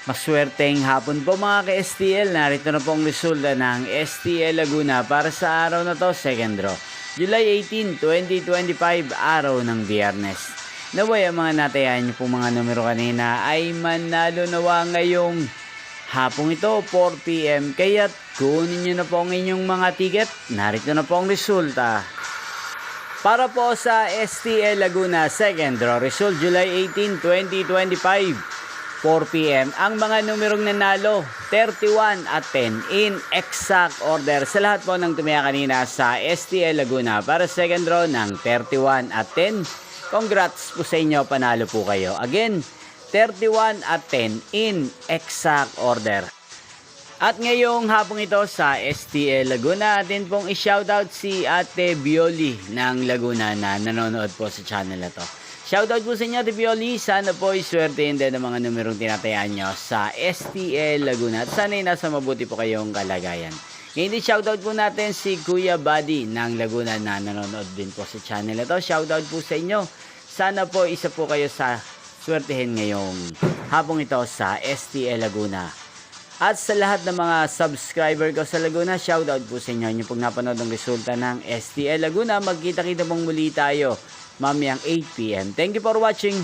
Maswerteng hapon po mga ka-STL. Narito na po ang resulta ng STL Laguna para sa araw na to, second draw. July 18, 2025, araw ng Biyernes. Naway ang mga natayan niyo pong mga numero kanina ay manalo nawa ngayong hapong ito, 4 PM. Kaya't kunin niyo na po ang inyong mga ticket. Narito na po ang resulta. Para po sa STL Laguna second draw result July 18, 2025, 4 PM. Ang mga numerong nanalo 31 at 10 in exact order sa lahat po ng tumaya kanina sa STL Laguna para second draw ng 31 at 10. Congrats po sa inyo, panalo po kayo. Again, 31 at 10 in exact order. At ngayong hapong ito sa STL Laguna, atin pong i-shoutout si Ate Bioli ng Laguna na nanonood po sa channel na to. Shoutout po sa inyo, Ate Bioli. Sana po iswertein din ang mga numerong tinatayaan nyo sa STL Laguna. At sana'y nasa mabuti po kayong kalagayan. Ngayon din shoutout po natin si Kuya Buddy ng Laguna na nanonood din po sa channel na to. Shoutout po sa inyo. Sana po isa po kayo sa swertehin ngayong hapong ito sa STL Laguna. At sa lahat ng mga subscriber ko sa Laguna, shoutout po sa inyo. Inyo pong napanood ang resulta ng STL Laguna. Magkita-kita pong muli tayo mamayang 8 PM. Thank you for watching.